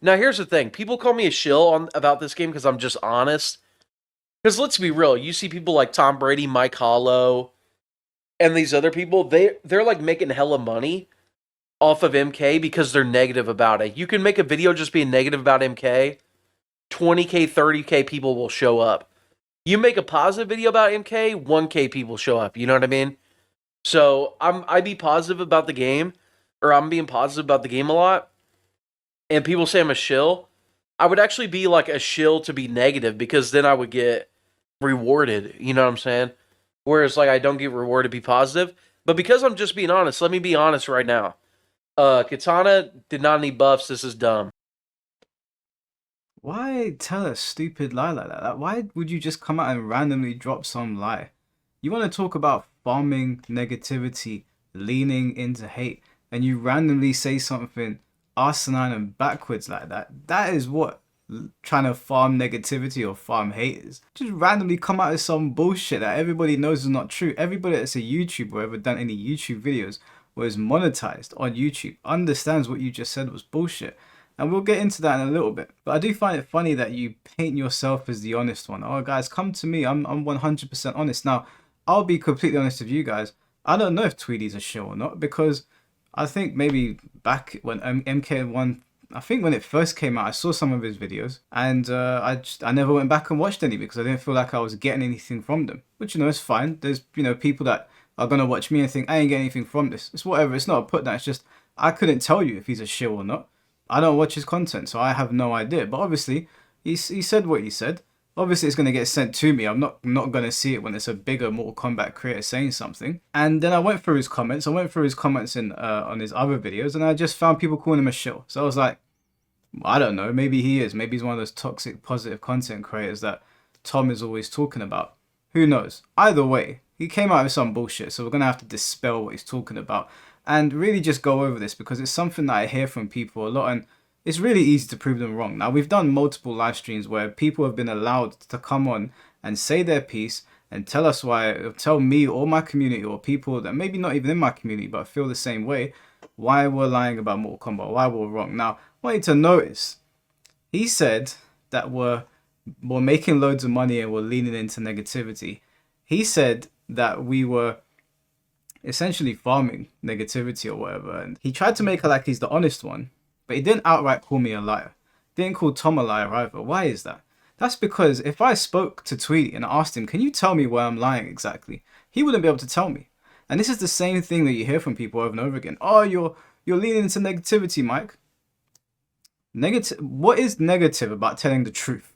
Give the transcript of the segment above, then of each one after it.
Now, here's the thing. People call me a shill about this game because I'm just honest. Because let's be real, you see people like Tom Brady, Mike Hollow, and these other people, they're like making hella money off of MK because they're negative about it. You can make a video just being negative about MK, 20K, 30K people will show up. You make a positive video about MK, 1K people show up. You know what I mean? So I be positive about the game, or I'm being positive about the game a lot, and people say I'm a shill. I would actually be like a shill to be negative because then I would get rewarded. You know what I'm saying? Whereas like I don't get rewarded to be positive. But because I'm just being honest, let me be honest right now. Katana did not need buffs. This is dumb. Why tell a stupid lie like that? Like, why would you just come out and randomly drop some lie? You want to talk about farming negativity, leaning into hate, and you randomly say something asinine and backwards like that. That is what trying to farm negativity or farm hate is. Just randomly come out with some bullshit that everybody knows is not true. Everybody that's a YouTuber or ever done any YouTube videos or is monetized on YouTube understands what you just said was bullshit. And we'll get into that in a little bit. But I do find it funny that you paint yourself as the honest one. Oh, guys, come to me. I'm 100% honest. Now, I'll be completely honest with you guys. I don't know if Tweedy's a show or not because I think maybe back when MK1, I think when it first came out, I saw some of his videos and I never went back and watched any because I didn't feel like I was getting anything from them. Which, is fine. There's, people that are going to watch me and think, I ain't getting anything from this. It's whatever. It's not a put down. It's just, I couldn't tell you if he's a shill or not. I don't watch his content, so I have no idea. But obviously, he said what he said. Obviously, it's going to get sent to me. I'm not going to see it when it's a bigger Mortal Kombat creator saying something. And then I went through his comments. I went through his comments in on his other videos, and I just found people calling him a shill. So I was like, I don't know. Maybe he is. Maybe he's one of those toxic, positive content creators that Tom is always talking about. Who knows? Either way, he came out with some bullshit, so we're going to have to dispel what he's talking about and really just go over this because it's something that I hear from people a lot and it's really easy to prove them wrong. Now, we've done multiple live streams where people have been allowed to come on and say their piece and tell us why, tell me or my community or people that maybe not even in my community but feel the same way, why we're lying about Mortal Kombat, why we're wrong. Now, I want you to notice, he said that we're making loads of money and we're leaning into negativity. He said that we were essentially farming negativity or whatever, and he tried to make it like he's the honest one, but he didn't outright call me a liar. Didn't call Tom a liar either. Why is that? That's because if I spoke to Tweedy and asked him, can you tell me where I'm lying exactly? He wouldn't be able to tell me. And this is the same thing that you hear from people over and over again. Oh, you're leaning into negativity, Mike. Negative. What is negative about telling the truth?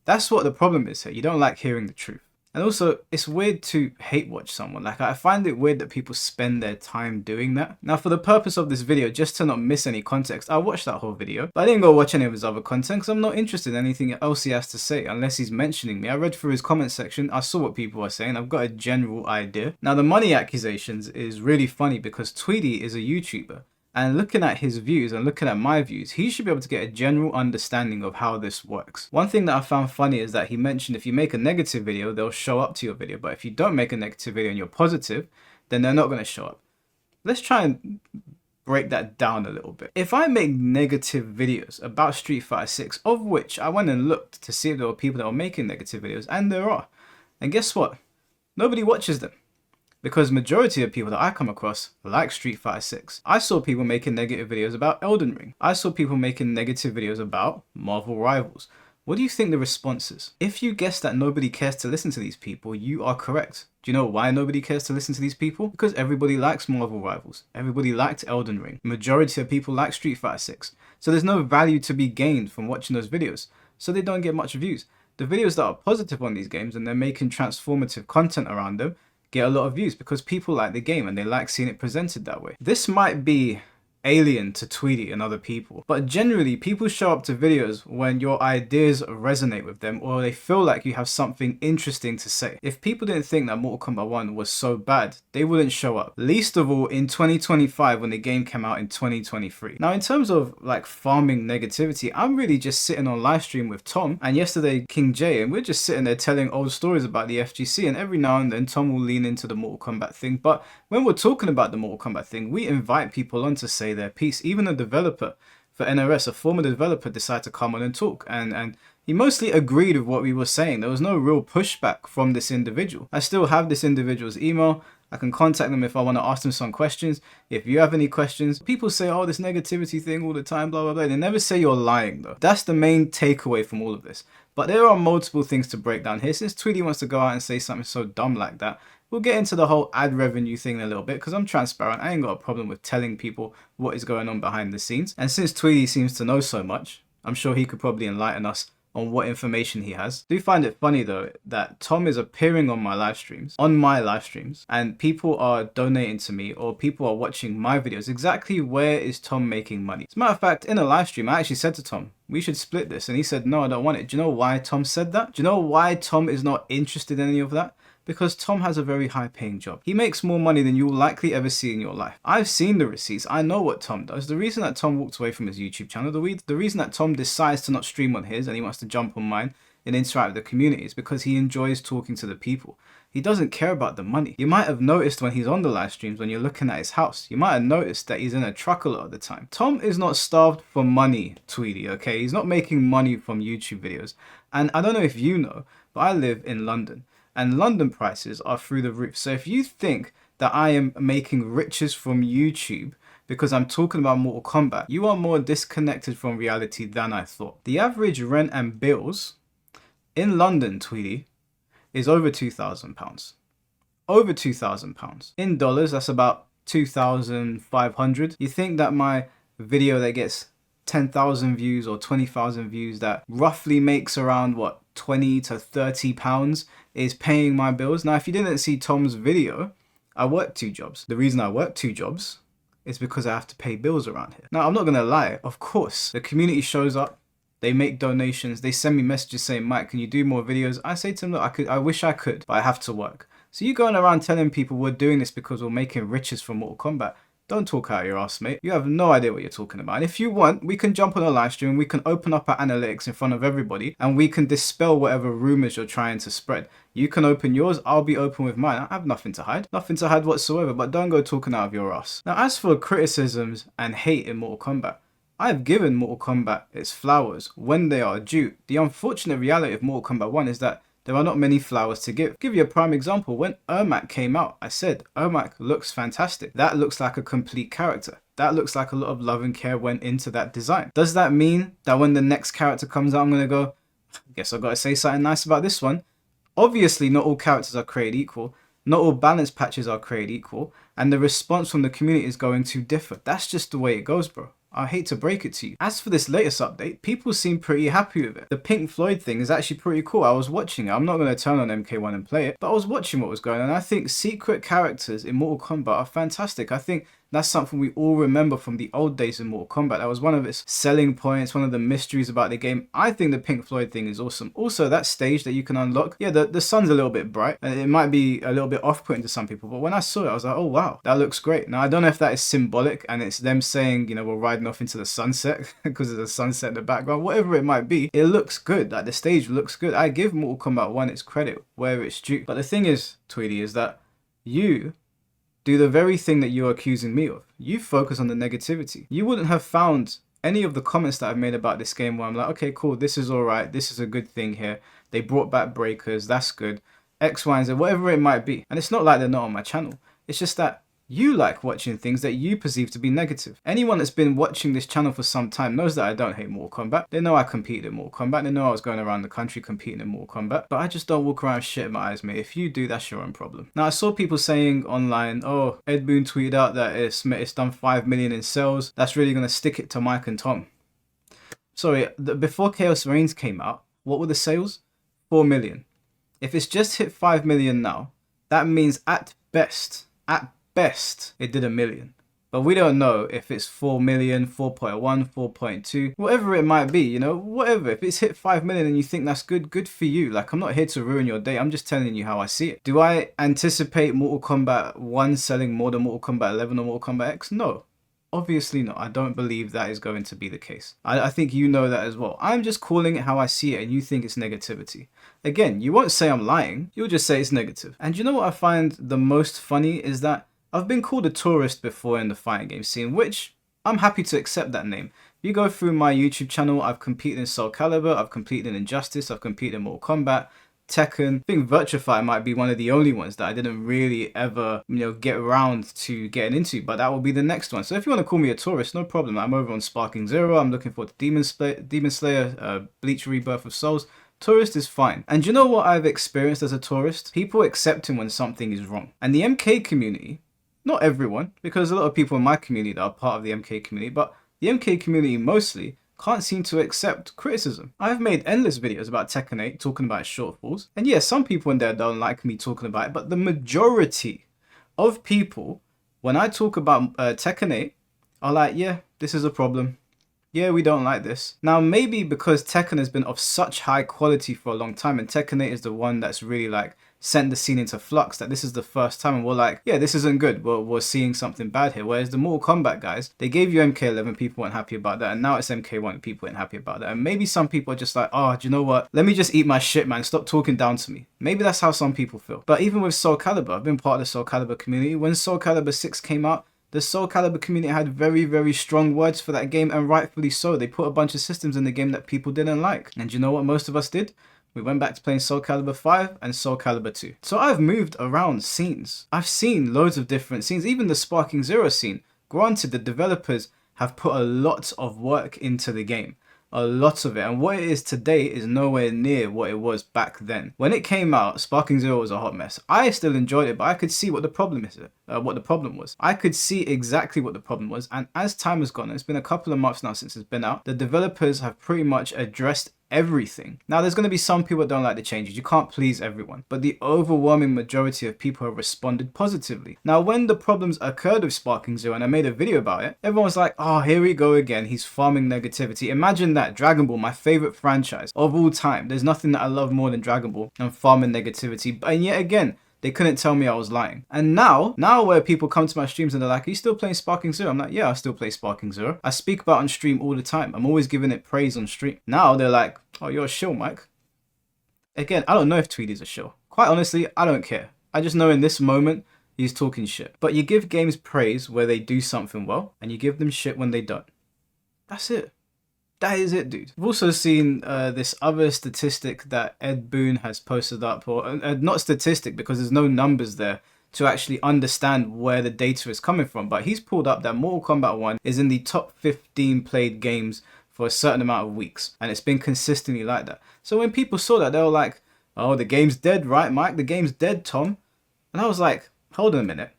That's what the problem is here. You don't like hearing the truth. And also, it's weird to hate watch someone. Like, I find it weird that people spend their time doing that. Now, for the purpose of this video, just to not miss any context, I watched that whole video. But I didn't go watch any of his other content because I'm not interested in anything else he has to say unless he's mentioning me. I read through his comment section. I saw what people are saying. I've got a general idea. Now, the money accusations is really funny because Tweedy is a YouTuber. And looking at his views and looking at my views, he should be able to get a general understanding of how this works. One thing that I found funny is that he mentioned if you make a negative video, they'll show up to your video. But if you don't make a negative video and you're positive, then they're not going to show up. Let's try and break that down a little bit. If I make negative videos about Street Fighter 6, of which I went and looked to see if there were people that were making negative videos, and there are. And guess what? Nobody watches them. Because majority of people that I come across like Street Fighter 6. I saw people making negative videos about Elden Ring. I saw people making negative videos about Marvel Rivals. What do you think the response is? If you guess that nobody cares to listen to these people, you are correct. Do you know why nobody cares to listen to these people? Because everybody likes Marvel Rivals. Everybody liked Elden Ring. Majority of people like Street Fighter 6. So there's no value to be gained from watching those videos. So they don't get much views. The videos that are positive on these games and they're making transformative content around them get a lot of views because people like the game and they like seeing it presented that way. This might be alien to Tweedy and other people, but generally people show up to videos when your ideas resonate with them or they feel like you have something interesting to say. If people didn't think that Mortal Kombat 1 was so bad, they wouldn't show up. Least of all in 2025 when the game came out in 2023. Now in terms of like farming negativity, I'm really just sitting on live stream with Tom and yesterday King J, and we're just sitting there telling old stories about the FGC, and every now and then Tom will lean into the Mortal Kombat thing. But when we're talking about the Mortal Kombat thing, we invite people on to say their piece. Even a developer for NRS, a former developer, decided to come on and talk, and he mostly agreed with what we were saying. There was no real pushback from this individual. I still have this individual's email. I can contact them if I want to ask them some questions. If you have any questions, people say, oh, this negativity thing all the time, blah, blah, blah. They never say you're lying, though. That's the main takeaway from all of this. But there are multiple things to break down here. Since Tweedy wants to go out and say something so dumb like that, we'll get into the whole ad revenue thing in a little bit, because I'm transparent. I ain't got a problem with telling people what is going on behind the scenes. And since Tweedy seems to know so much, I'm sure he could probably enlighten us on what information he has. I do find it funny though that Tom is appearing on my live streams, and people are donating to me, or people are watching my videos. Exactly where is Tom making money? As a matter of fact, in a live stream, I actually said to Tom, we should split this. And he said, no, I don't want it. Do you know why Tom said that? Do you know why Tom is not interested in any of that? Because Tom has a very high paying job. He makes more money than you will likely ever see in your life. I've seen the receipts. I know what Tom does. The reason that Tom walked away from his YouTube channel, the reason that Tom decides to not stream on his and he wants to jump on mine and interact with the community is because he enjoys talking to the people. He doesn't care about the money. You might have noticed when he's on the live streams, when you're looking at his house, you might have noticed that he's in a truck a lot of the time. Tom is not starved for money, Tweedy, okay? He's not making money from YouTube videos. And I don't know if you know, but I live in London. And London prices are through the roof. So if you think that I am making riches from YouTube because I'm talking about Mortal Kombat, you are more disconnected from reality than I thought. The average rent and bills in London, Tweedy, is over £2,000. Over £2,000. In dollars, that's about 2,500. You think that my video that gets 10,000 views or 20,000 views that roughly makes around what, 20 to 30 pounds is paying my bills? Now, if you didn't see Tom's video, I work 2 jobs. The reason I work 2 jobs is because I have to pay bills around here. Now, I'm not gonna lie, of course, the community shows up, they make donations, they send me messages saying, Mike, can you do more videos? I say to them, look, I wish I could, but I have to work. So you going around telling people we're doing this because we're making riches from Mortal Kombat. Don't talk out your ass, mate. You have no idea what you're talking about. And if you want, we can jump on a live stream, we can open up our analytics in front of everybody, and we can dispel whatever rumors you're trying to spread. You can open yours, I'll be open with mine. I have nothing to hide. Nothing to hide whatsoever, but don't go talking out of your ass. Now, as for criticisms and hate in Mortal Kombat, I've given Mortal Kombat its flowers when they are due. The unfortunate reality of Mortal Kombat 1 is that there are not many flowers to give. Give you a prime example. When Ermac came out, I said, Ermac looks fantastic. That looks like a complete character. That looks like a lot of love and care went into that design. Does that mean that when the next character comes out, I'm going to go, I guess I've got to say something nice about this one? Obviously, not all characters are created equal. Not all balance patches are created equal. And the response from the community is going to differ. That's just the way it goes, bro. I hate to break it to you. As for this latest update, people seem pretty happy with it. The Pink Floyd thing is actually pretty cool. I was watching it. I'm not going to turn on MK1 and play it, but I was watching what was going on. And I think secret characters in Mortal Kombat are fantastic. I think that's something we all remember from the old days in Mortal Kombat. That was one of its selling points, one of the mysteries about the game. I think the Pink Floyd thing is awesome. Also, that stage that you can unlock, yeah, the sun's a little bit bright, and it might be a little bit off-putting to some people, but when I saw it, I was like, oh wow, that looks great. Now, I don't know if that is symbolic, and it's them saying, you know, we're riding off into the sunset, because there's a sunset in the background, whatever it might be, it looks good. Like, the stage looks good. I give Mortal Kombat 1 its credit where it's due. But the thing is, Tweedy, is that you do the very thing that you're accusing me of. You focus on the negativity. You wouldn't have found any of the comments that I've made about this game where I'm like, okay, cool, this is all right, this is a good thing here. They brought back breakers, that's good. X, Y, and Z, whatever it might be. And it's not like they're not on my channel. It's just that you like watching things that you perceive to be negative. Anyone that's been watching this channel for some time knows that I don't hate Mortal Kombat. They know I competed in Mortal Kombat. They know I was going around the country competing in Mortal Kombat. But I just don't walk around shit in my eyes, mate. If you do, that's your own problem. Now, I saw people saying online, oh, Ed Boon tweeted out that it's done 5 million in sales. That's really going to stick it to Mike and Tom. Sorry, before Chaos Reigns came out, what were the sales? 4 million. If it's just hit 5 million now, that means at best, it did 1 million. But we don't know if it's 4 million, 4.1, 4.2, whatever it might be, you know, whatever. If it's hit 5 million and you think that's good, good for you. Like, I'm not here to ruin your day. I'm just telling you how I see it. Do I anticipate Mortal Kombat 1 selling more than Mortal Kombat 11 or Mortal Kombat X? No. Obviously not. I don't believe that is going to be the case. I think you know that as well. I'm just calling it how I see it and you think it's negativity. Again, you won't say I'm lying. You'll just say it's negative. And you know what I find the most funny is that I've been called a tourist before in the fighting game scene, which I'm happy to accept that name. You go through my YouTube channel, I've competed in Soul Calibur, I've competed in Injustice, I've competed in Mortal Kombat, Tekken. I think Virtuify might be one of the only ones that I didn't really ever, get around to getting into, but that will be the next one. So if you want to call me a tourist, no problem. I'm over on Sparking Zero. I'm looking forward to Demon Slayer, Bleach Rebirth of Souls. Tourist is fine. And you know what I've experienced as a tourist? People accepting when something is wrong. And the MK community, not everyone, because a lot of people in my community that are part of the MK community, but the MK community mostly can't seem to accept criticism. I've made endless videos about Tekken 8 talking about shortfalls. And yeah, some people in there don't like me talking about it, but the majority of people, when I talk about Tekken 8, are like, yeah, this is a problem. Yeah, we don't like this. Now, maybe because Tekken has been of such high quality for a long time, and Tekken 8 is the one that's really like sent the scene into flux, that this is the first time and we're like, yeah, this isn't good. We're seeing something bad here. Whereas the Mortal Kombat guys, they gave you MK11, people weren't happy about that, and now it's MK1, people weren't happy about that. And maybe some people are just like, oh, do you know what? Let me just eat my shit, man. Stop talking down to me. Maybe that's how some people feel. But even with Soul Calibur, I've been part of the Soul Calibur community. When Soul Calibur 6 came out, the Soul Calibur community had very, very strong words for that game, and rightfully so. They put a bunch of systems in the game that people didn't like. And you know what most of us did? We went back to playing Soul Calibur 5 and Soul Calibur 2. So I've moved around scenes. I've seen loads of different scenes, even the Sparking Zero scene. Granted, the developers have put a lot of work into the game. A lot of it, and what it is today is nowhere near what it was back then. When it came out, Sparking Zero was a hot mess. I still enjoyed it, but I could see what the problem was. I could see exactly what the problem was, and as time has gone, it's been a couple of months now since it's been out, the developers have pretty much addressed everything. Now, there's going to be some people that don't like the changes. You can't please everyone, but the overwhelming majority of people have responded positively. Now, when the problems occurred with Sparking Zero, and I made a video about it, everyone was like, oh, here we go again. He's farming negativity. Imagine that. Dragon Ball, my favorite franchise of all time. There's nothing that I love more than Dragon Ball and farming negativity. And yet again, they couldn't tell me I was lying. And now where people come to my streams and they're like, are you still playing Sparking Zero? I'm like, yeah, I still play Sparking Zero. I speak about it on stream all the time. I'm always giving it praise on stream. Now they're like, oh, you're a shill, Mike. Again, I don't know if Tweedy's a shill. Quite honestly, I don't care. I just know in this moment, he's talking shit. But you give games praise where they do something well, and you give them shit when they don't. That's it. That is it, dude. I've also seen this other statistic that Ed Boon has posted up, or not statistic because there's no numbers there to actually understand where the data is coming from, but he's pulled up that Mortal Kombat 1 is in the top 15 played games for a certain amount of weeks, and it's been consistently like that. So when people saw that, they were like, oh, the game's dead, right, Mike? The game's dead, Tom. And I was like, hold on a minute.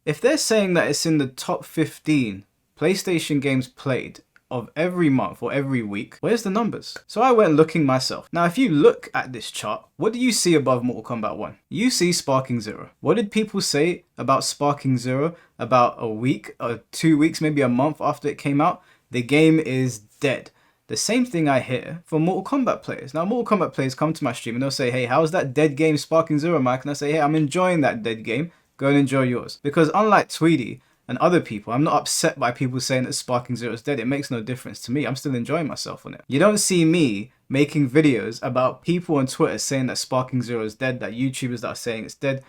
If they're saying that it's in the top 15 PlayStation games played of every month or every week, where's the numbers? So I went looking myself. Now, if you look at this chart, what do you see above Mortal Kombat 1? You see Sparking Zero. What did people say about Sparking Zero about a week or 2 weeks, maybe a month after it came out? The game is dead. The same thing I hear from Mortal Kombat players. Now, Mortal Kombat players come to my stream and they'll say, hey, how's that dead game Sparking Zero, Mike? And I say, hey, I'm enjoying that dead game. Go and enjoy yours. Because unlike Tweedy and other people, I'm not upset by people saying that Sparking Zero is dead. It makes no difference to me. I'm still enjoying myself on it. You don't see me making videos about people on Twitter saying that Sparking Zero is dead, that YouTubers that are saying it's dead.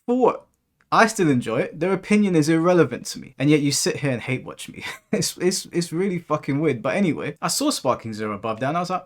For what? I still enjoy it. Their opinion is irrelevant to me. And yet you sit here and hate watch me. It's really fucking weird. But anyway, I saw Sparking Zero above there and I was like,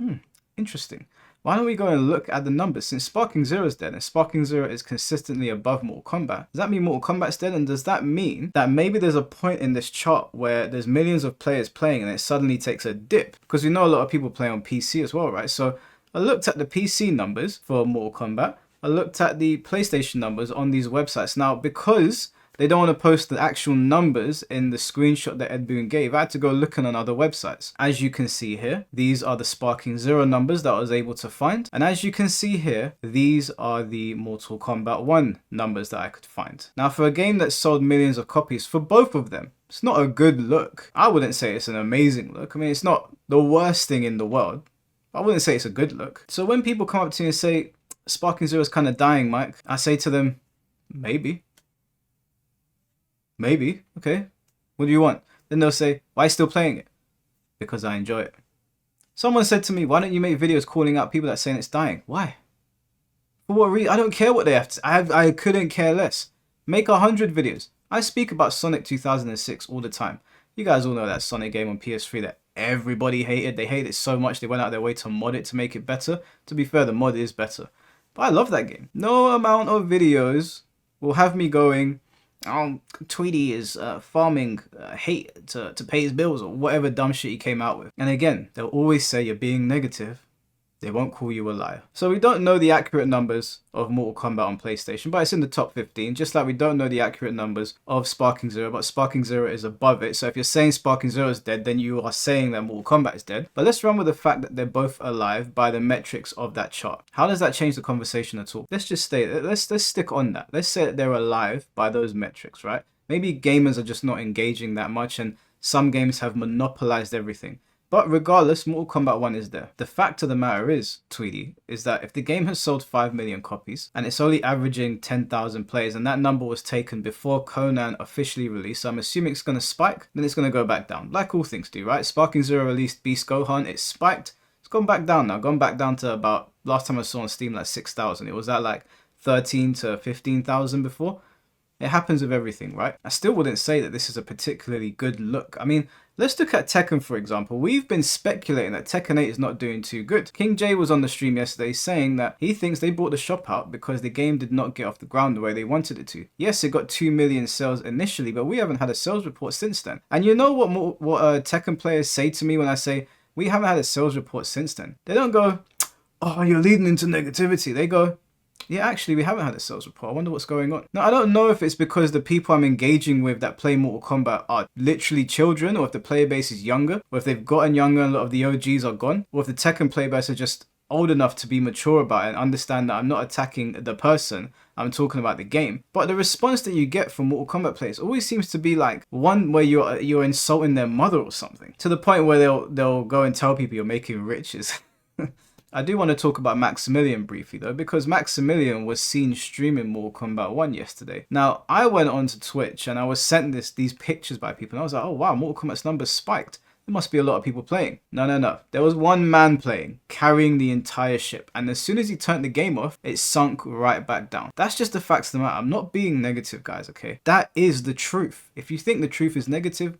interesting. Why don't we go and look at the numbers? Since Sparking Zero is dead and Sparking Zero is consistently above Mortal Kombat, does that mean Mortal Kombat's dead? And does that mean that maybe there's a point in this chart where there's millions of players playing and it suddenly takes a dip? Because we know a lot of people play on PC as well, right? So I looked at the PC numbers for Mortal Kombat. I looked at the PlayStation numbers on these websites. Now, because they don't want to post the actual numbers in the screenshot that Ed Boon gave, I had to go looking on other websites. As you can see here, these are the Sparking Zero numbers that I was able to find. And as you can see here, these are the Mortal Kombat 1 numbers that I could find. Now, for a game that sold millions of copies for both of them, it's not a good look. I wouldn't say it's an amazing look. I mean, it's not the worst thing in the world. I wouldn't say it's a good look. So when people come up to me and say, Sparking Zero is kind of dying, Mike, I say to them, maybe. Maybe. Okay. What do you want? Then they'll say, why are you still playing it? Because I enjoy it. Someone said to me, why don't you make videos calling out people that are saying it's dying? Why? For what reason? I don't care what they have to say. I couldn't care less. Make 100 videos. I speak about Sonic 2006 all the time. You guys all know that Sonic game on PS3 that everybody hated. They hated it so much they went out their way to mod it to make it better. To be fair, the mod is better. But I love that game. No amount of videos will have me going, oh, Tweedy is farming hate to pay his bills or whatever dumb shit he came out with. And again, they'll always say you're being negative. They won't call you a liar. So we don't know the accurate numbers of Mortal Kombat on PlayStation, but it's in the top 15, just like we don't know the accurate numbers of Sparking Zero, but Sparking Zero is above it. So if you're saying Sparking Zero is dead, then you are saying that Mortal Kombat is dead. But let's run with the fact that they're both alive by the metrics of that chart. How does that change the conversation at all? Let's just stay, let's stick on that. Let's say that they're alive by those metrics, right? Maybe gamers are just not engaging that much and some games have monopolized everything. But regardless, Mortal Kombat 1 is there. The fact of the matter is, Tweedy, is that if the game has sold 5 million copies and it's only averaging 10,000 players and that number was taken before Conan officially released, so I'm assuming it's going to spike, then it's going to go back down. Like all things do, right? Sparking Zero released Beast Gohan, it spiked. It's gone back down now. Gone back down to about, last time I saw on Steam, like 6,000. It was at like 13 to 15,000 before. It happens with everything, right? I still wouldn't say that this is a particularly good look. I mean, let's look at Tekken, for example. We've been speculating that Tekken 8 is not doing too good. King J was on the stream yesterday saying that he thinks they bought the shop out because the game did not get off the ground the way they wanted it to. Yes, it got 2 million sales initially, but we haven't had a sales report since then. And you know what Tekken players say to me when I say, we haven't had a sales report since then? They don't go, oh, you're leading into negativity. They go, yeah, actually, we haven't had a sales report. I wonder what's going on. Now, I don't know if it's because the people I'm engaging with that play Mortal Kombat are literally children, or if the player base is younger, or if they've gotten younger and a lot of the OGs are gone, or if the Tekken player base are just old enough to be mature about it and understand that I'm not attacking the person, I'm talking about the game. But the response that you get from Mortal Kombat players always seems to be like one where you're insulting their mother or something, to the point where they'll go and tell people you're making riches. I do want to talk about Maximilian briefly though, because Maximilian was seen streaming Mortal Kombat 1 yesterday. Now, I went onto Twitch and I was sent these pictures by people and I was like, oh wow, Mortal Kombat's numbers spiked. There must be a lot of people playing. No. There was one man playing, carrying the entire ship. And as soon as he turned the game off, it sunk right back down. That's just the facts of the matter. I'm not being negative, guys, okay? That is the truth. If you think the truth is negative,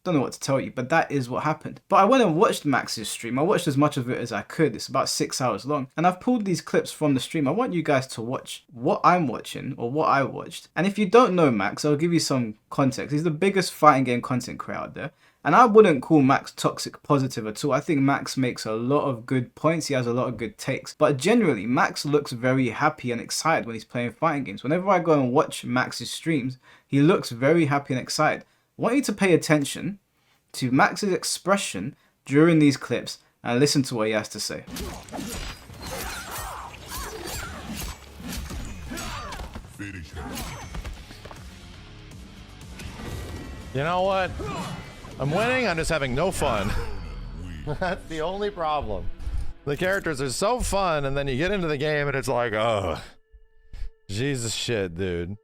don't know what to tell you, but that is what happened. But I went and watched Max's stream. I watched as much of it as I could. It's about 6 hours long. And I've pulled these clips from the stream. I want you guys to watch what I'm watching or what I watched. And if you don't know Max, I'll give you some context. He's the biggest fighting game content creator out there. And I wouldn't call Max toxic positive at all. I think Max makes a lot of good points. He has a lot of good takes. But generally, Max looks very happy and excited when he's playing fighting games. Whenever I go and watch Max's streams, he looks very happy and excited. I want you to pay attention to Max's expression during these clips and listen to what he has to say. You know what? I'm winning, I'm just having no fun. That's the only problem. The characters are so fun, and then you get into the game and it's like, oh, Jesus shit, dude.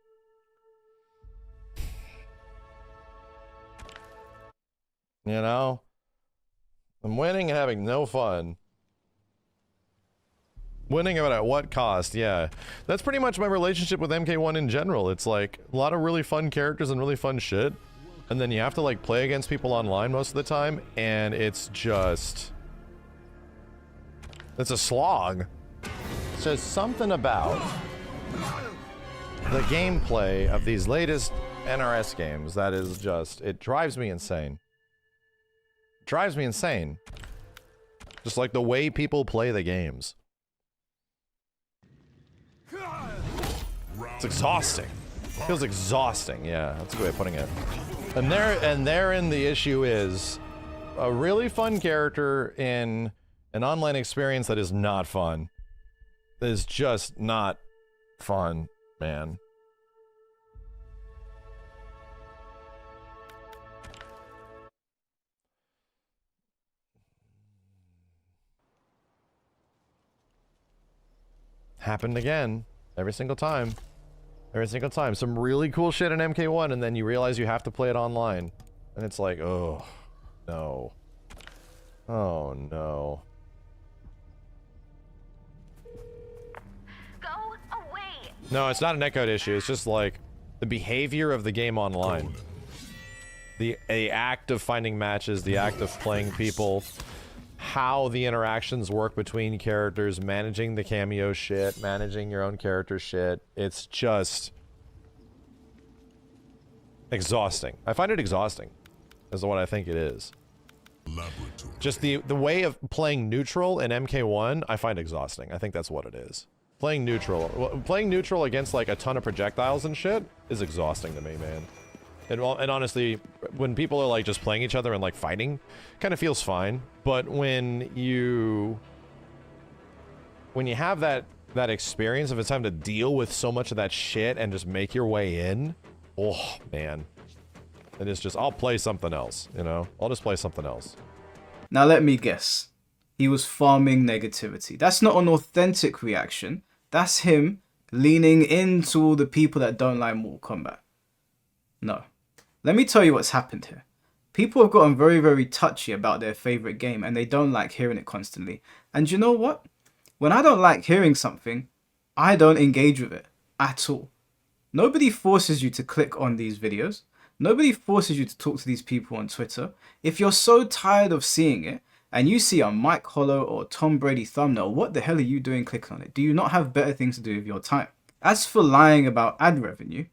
You know? I'm winning and having no fun. Winning at what cost? Yeah. That's pretty much my relationship with MK1 in general. It's like a lot of really fun characters and really fun shit. And then you have to like play against people online most of the time, and it's just... it's a slog. So something about the gameplay of these latest NRS games that is just... it drives me insane. Drives me insane. Just like the way people play the games. It's exhausting. It feels exhausting, yeah, that's a good way of putting it. And therein the issue is a really fun character in an online experience that is not fun. That is just not fun, man. Happened again. Every single time. Every single time. Some really cool shit in MK1, and then you realize you have to play it online. And it's like, oh, no. Oh, no. Go away. No, it's not a netcode issue. It's just like the behavior of the game online. the act of finding matches, the act of playing people, how the interactions work between characters, managing the cameo shit, managing your own character shit. It's just exhausting. I find it exhausting, is what I think it is. Just the way of playing neutral in MK1, I find exhausting. I think that's what it is. Playing neutral against like a ton of projectiles and shit is exhausting to me, man. And honestly, when people are like just playing each other and like fighting, kind of feels fine. But when you have that experience of it's time to deal with so much of that shit and just make your way in, oh man, it is just, I'll play something else, you know? I'll just play something else. Now let me guess. He was farming negativity. That's not an authentic reaction. That's him leaning into all the people that don't like Mortal Kombat. No. Let me tell you what's happened here. People have gotten very, very touchy about their favorite game and they don't like hearing it constantly. And you know what? When I don't like hearing something, I don't engage with it at all. Nobody forces you to click on these videos. Nobody forces you to talk to these people on Twitter. If you're so tired of seeing it and you see a Mike Hollow or Tom Brady thumbnail, what the hell are you doing clicking on it? Do you not have better things to do with your time? As for lying about ad revenue,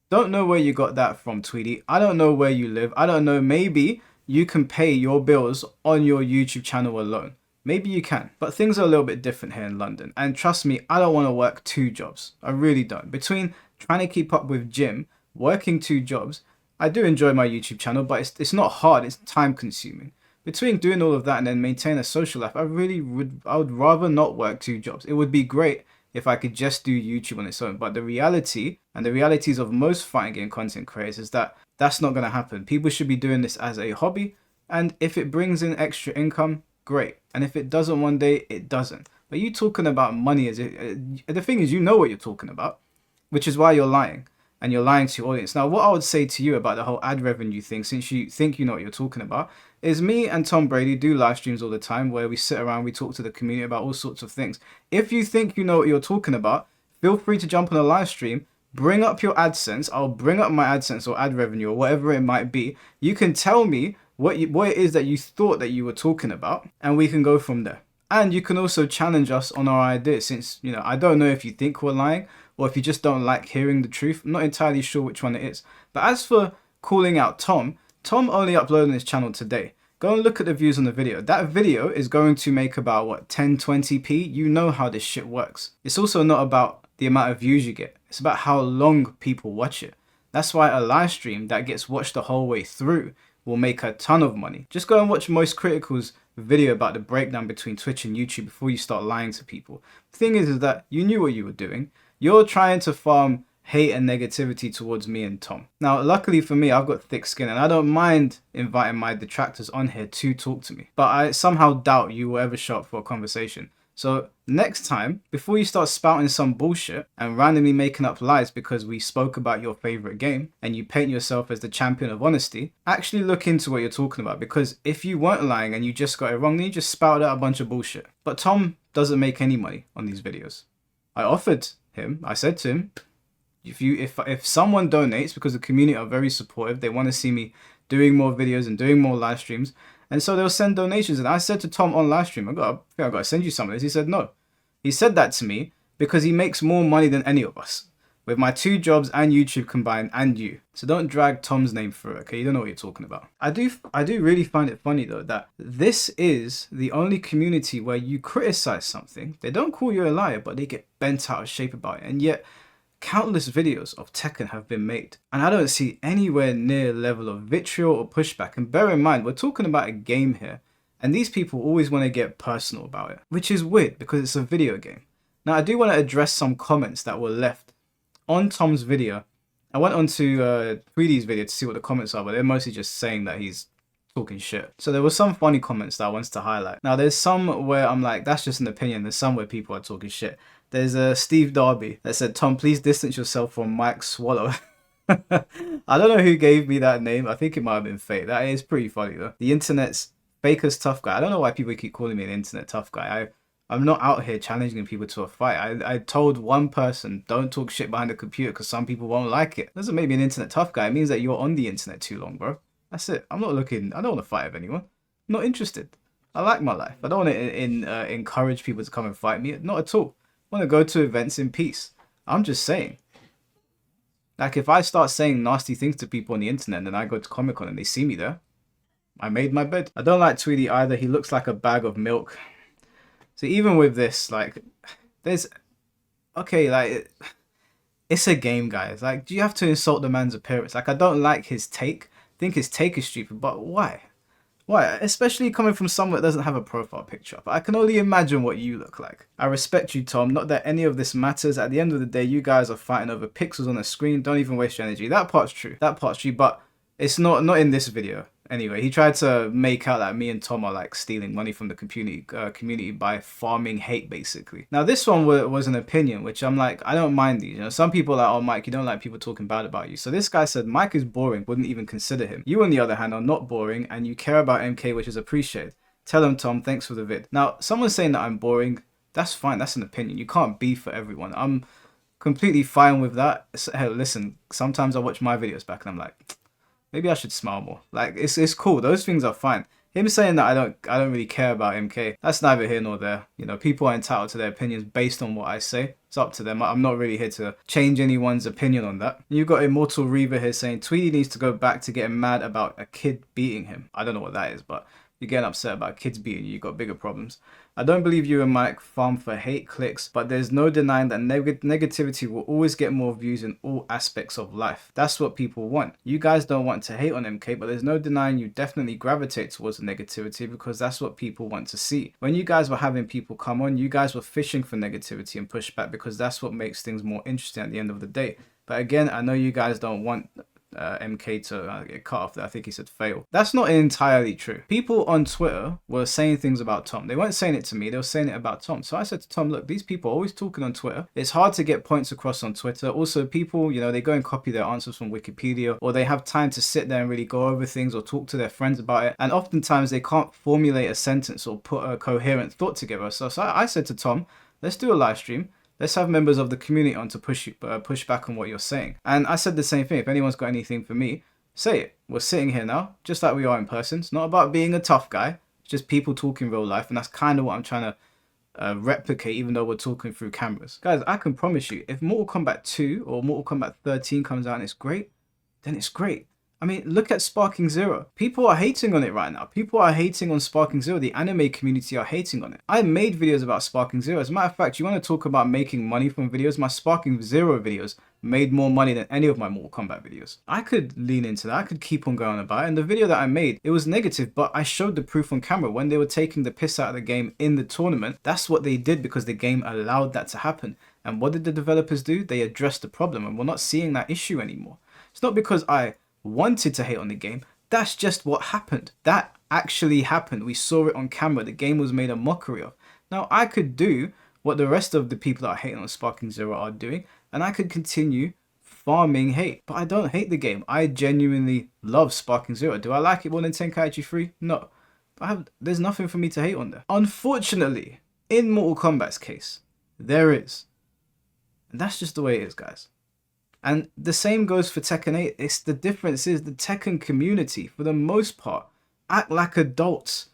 don't know where you got that from, Tweedy. I don't know where you live. I don't know. Maybe you can pay your bills on your YouTube channel alone. Maybe you can. But things are a little bit different here in London. And trust me, I don't want to work 2 jobs. I really don't. Between trying to keep up with gym, working 2 jobs, I do enjoy my YouTube channel, but it's not hard. It's time consuming. Between doing all of that and then maintain a social life, I would rather not work 2 jobs. It would be great if I could just do YouTube on its own. But the reality, and the realities of most fighting game content creators, is that that's not going to happen. People should be doing this as a hobby. And if it brings in extra income, great. And if it doesn't one day, it doesn't. But you talking about money as the thing is, you know what you're talking about, which is why you're lying. And you're lying to your audience. Now, what I would say to you about the whole ad revenue thing, since you think you know what you're talking about, is me and Tom Brady do live streams all the time where we sit around, we talk to the community about all sorts of things. If you think you know what you're talking about, feel free to jump on a live stream, bring up your AdSense. I'll bring up my AdSense or ad revenue or whatever it might be. You can tell me what it is that you thought that you were talking about, and we can go from there. And you can also challenge us on our ideas, since, you know, I don't know if you think we're lying or if you just don't like hearing the truth. I'm not entirely sure which one it is. But as for calling out Tom only uploaded on his channel today. Go and look at the views on the video. That video is going to make about, what, 1020p? You know how this shit works. It's also not about the amount of views you get. It's about how long people watch it. That's why a live stream that gets watched the whole way through will make a ton of money. Just go and watch Most Critical's video about the breakdown between Twitch and YouTube before you start lying to people. The thing is that you knew what you were doing. You're trying to farm hate and negativity towards me and Tom. Now, luckily for me, I've got thick skin and I don't mind inviting my detractors on here to talk to me. But I somehow doubt you will ever show up for a conversation. So next time, before you start spouting some bullshit and randomly making up lies because we spoke about your favorite game and you paint yourself as the champion of honesty, actually look into what you're talking about. Because if you weren't lying and you just got it wrong, then you just spouted out a bunch of bullshit. But Tom doesn't make any money on these videos. I offered him, I said to him, if someone donates, because the community are very supportive, they want to see me doing more videos and doing more live streams, and so they'll send donations. And I said to Tom on live stream, I think I got to send you some of this. He said no. He said that to me because he makes more money than any of us, with my 2 jobs and YouTube combined and you. So don't drag Tom's name through, okay? You don't know what you're talking about. I do really find it funny though that this is the only community where you criticize something, they don't call you a liar, but they get bent out of shape about it, and yet countless videos of Tekken have been made, and I don't see anywhere near level of vitriol or pushback. And bear in mind, we're talking about a game here, and these people always want to get personal about it, which is weird because it's a video game. Now, I do want to address some comments that were left on Tom's video. I went onto Tweedy's video to see what the comments are, but they're mostly just saying that he's talking shit. So there were some funny comments that I wanted to highlight. Now, there's some where I'm like, that's just an opinion. There's some where people are talking shit. There's Steve Darby that said, Tom, please distance yourself from Mike Swallow. I don't know who gave me that name. I think it might have been fake. That is pretty funny though. The internet's fakest tough guy. I don't know why people keep calling me an internet tough guy. I'm not out here challenging people to a fight. I told one person, don't talk shit behind the computer because some people won't like it. Doesn't make me an internet tough guy. It means that you're on the internet too long, bro. That's it. I'm not looking. I don't want to fight with anyone. I'm not interested. I like my life. I don't want to encourage people to come and fight me. Not at all. I want to go to events in peace. I'm just saying. Like, if I start saying nasty things to people on the internet and then I go to Comic-Con and they see me there, I made my bed. I don't like Tweedy either. He looks like a bag of milk. So even with this, like, there's... Okay, like, it's a game, guys. Like, do you have to insult the man's appearance? Like, I don't like his take. I think his take is stupid, but why? Why? Especially coming from someone that doesn't have a profile picture. But I can only imagine what you look like. I respect you, Tom. Not that any of this matters. At the end of the day, you guys are fighting over pixels on the screen. Don't even waste your energy. That part's true. That part's true, but it's not in this video. Anyway, he tried to make out that me and Tom are like stealing money from the community by farming hate, basically. Now, this one was an opinion, which I'm like, I don't mind these. You know, some people are like, oh, Mike, you don't like people talking bad about you. So this guy said, Mike is boring, wouldn't even consider him. You, on the other hand, are not boring, and you care about MK, which is appreciated. Tell him, Tom, thanks for the vid. Now, someone saying that I'm boring, that's fine. That's an opinion. You can't be for everyone. I'm completely fine with that. Hey, listen, sometimes I watch my videos back and I'm like, maybe I should smile more. Like, it's cool. Those things are fine. Him saying that I don't really care about MK, that's neither here nor there. You know, people are entitled to their opinions based on what I say. It's up to them. I'm not really here to change anyone's opinion on that. You've got Immortal Reaver here saying Tweedy needs to go back to getting mad about a kid beating him. I don't know what that is, but you're getting upset about kids beating you. You've got bigger problems. I don't believe you and Mike farm for hate clicks, but there's no denying that negativity will always get more views in all aspects of life. That's what people want. You guys don't want to hate on MK, but there's no denying you definitely gravitate towards the negativity because that's what people want to see. When you guys were having people come on, you guys were fishing for negativity and pushback because that's what makes things more interesting at the end of the day. But again, I know you guys don't want MK to get cut off there. I think he said fail. That's not entirely true. People on Twitter were saying things about Tom. They weren't saying it to me, they were saying it about Tom. So I said to Tom, look, these people are always talking on Twitter. It's hard to get points across on Twitter. Also, people, you know, they go and copy their answers from Wikipedia, or they have time to sit there and really go over things or talk to their friends about it. And oftentimes they can't formulate a sentence or put a coherent thought together. So I said to Tom, let's do a live stream. Let's have members of the community on to push back on what you're saying. And I said the same thing. If anyone's got anything for me, say it. We're sitting here now, just like we are in person. It's not about being a tough guy. It's just people talking real life. And that's kind of what I'm trying to replicate, even though we're talking through cameras. Guys, I can promise you, if Mortal Kombat 2 or Mortal Kombat 13 comes out and it's great, then it's great. I mean, look at Sparking Zero. People are hating on it right now. People are hating on Sparking Zero. The anime community are hating on it. I made videos about Sparking Zero. As a matter of fact, you want to talk about making money from videos? My Sparking Zero videos made more money than any of my Mortal Kombat videos. I could lean into that. I could keep on going about it. And the video that I made, it was negative, but I showed the proof on camera. When they were taking the piss out of the game in the tournament, that's what they did because the game allowed that to happen. And what did the developers do? They addressed the problem, and we're not seeing that issue anymore. It's not because I wanted to hate on the game. That's just what happened. That actually happened. We saw it on camera. The game was made a mockery of. Now, I could do what the rest of the people that are hating on Sparking Zero are doing, and I could continue farming hate. But I don't hate the game. I genuinely love Sparking Zero. Do I like it more than Tenkaichi 3? No. But there's nothing for me to hate on there. Unfortunately, in Mortal Kombat's case, there is. And that's just the way it is, guys. And the same goes for Tekken 8. It's the difference is the Tekken community, for the most part, act like adults.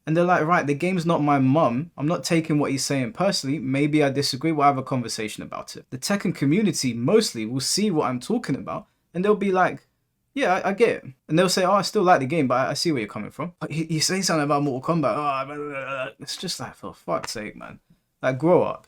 And they're like, right, the game's not my mum. I'm not taking what he's saying personally. Maybe I disagree. We'll have a conversation about it. The Tekken community mostly will see what I'm talking about. And they'll be like, yeah, I get it. And they'll say, oh, I still like the game, but I see where you're coming from. But you say something about Mortal Kombat. Oh, it's just like, for fuck's sake, man. Like, grow up.